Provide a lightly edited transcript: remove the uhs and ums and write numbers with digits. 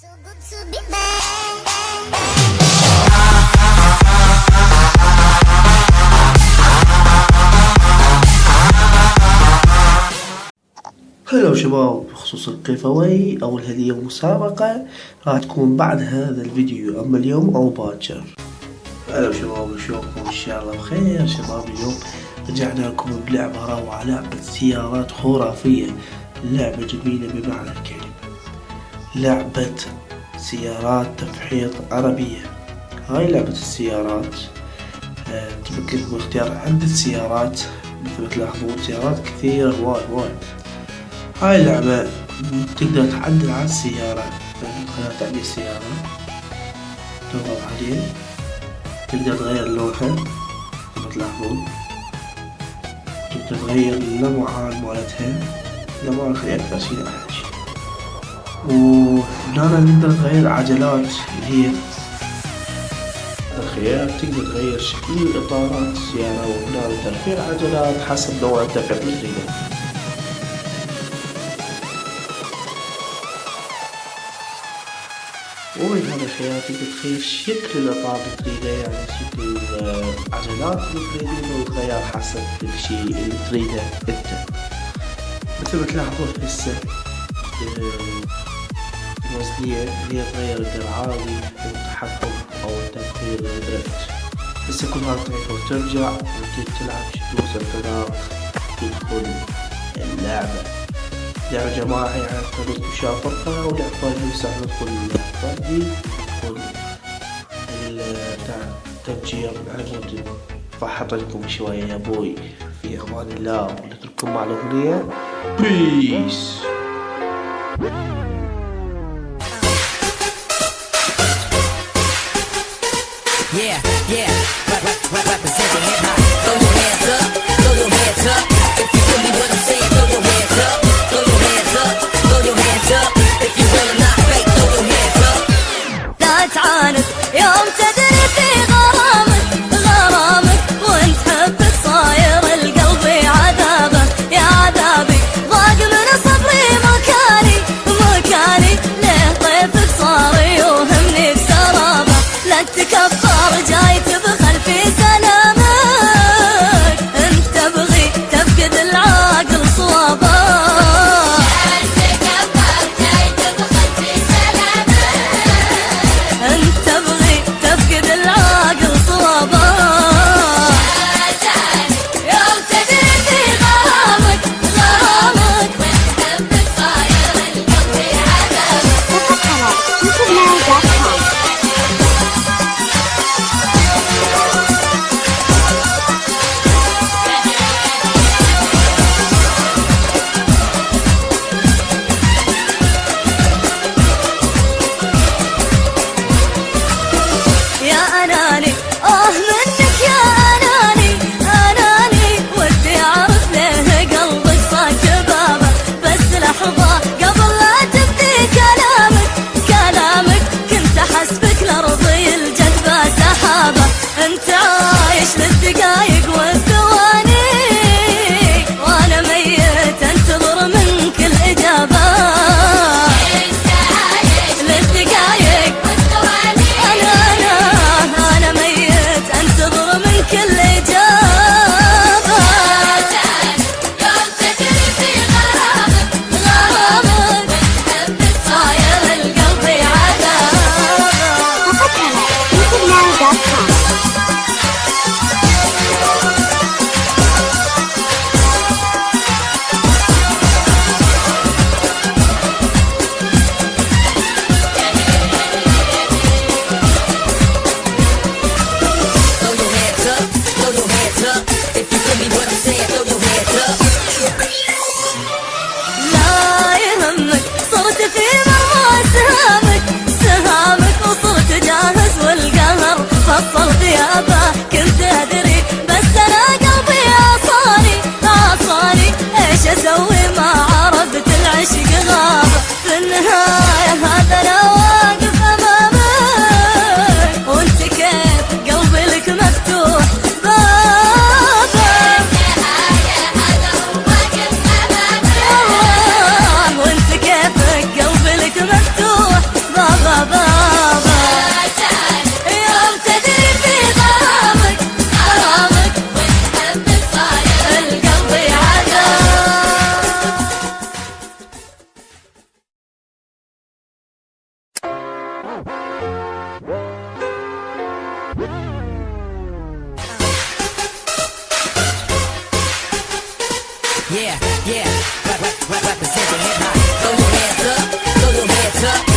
هلا شباب، بخصوص القيفوي او الهدية مسابقة راح تكون بعد هذا الفيديو، اما اليوم او باكر. هلا شباب، شلونكم؟ ان شاء الله بخير. شباب اليوم رجعنا لكم بلعبة روعة، لعبة سيارات خرافية، لعبة جميلة بمعنى الكلمة، لعبة سيارات تفحيط عربية. هاي لعبة السيارات تمكن لكم اختيار عدة سيارات، مثل ما تلاحظون سيارات كثيرة وايد. هاي اللعبة تقدر تعدل على السيارة من خلال تعديل السيارة، تضغط عليه تقدر تغير لونها مثل ما تلاحظون، تقدر تغير اللمعان مالتها، اللمعان خليها أكثر شي أحلى شي. وهنا نقدر تغير عجلات اللي هي الخيار، تقدر تغير شكل إطارات السيارة، وهنا تغيير عجلات حسب نوع الدفع اللي تريده. ومن هذا الخيار تقدر تغير شكل الإطار اللي تريده، يعني شكل العجلات اللي تريدينه، وتغير حسب الشي اللي تريده انت. مثل ما تلاحظون هسه الوزنية اللي تغير الدرعاوي والتحكم أو التغيير الدرفت. هسه كل هذا تعرفه وترجع وتلعب شكل التدار تدخل اللعبة. لعبة جماعي يعني تقدر مشافقة، ولعبة فردي يساعد تدخل فردي، تدخل التفجير على مود فحط لكم شوية يا بوي. في أمان الله، ونترككم مع الأغنية. بيس. Representing hip hop. Throw your hands up, throw your hands up. If you feel me what I'm saying, throw your hands up. Throw your hands up, throw your hands up. If you real or not fake, throw your hands up. لا تعاند يوم تدري في غرامك وانت حبك صاير القلب عذابه يا عذابي. ضاق من صبري مكاني ليه طيفك صار يوهمني بسرابه. لا تكبر جاي تبخل في سلامك، انت تبغي تفقد العاقل صوابه. انت تبغي تفقد العاقل صوابه. يوم تدري في غرامك وانت حبك صاير القلب عذابك. فقط على youtube.com. يا أناني منك يا أناني ودي أعرف ليه قلبك صار شبابه. بس لحظة قبل لا تبدي كلامك كنت أحسبك لأرضي الجذبة سحابة. أنت عايش للدقايق والثواني، وأنا ميت أنتظر منك الإجابة. للدقايق والثواني، أنا ميت أنتظر منك الإجابة. يوم تجري في غرامك وانت حبك صاير القلب عذابه. فقط على youtube.com. hands up.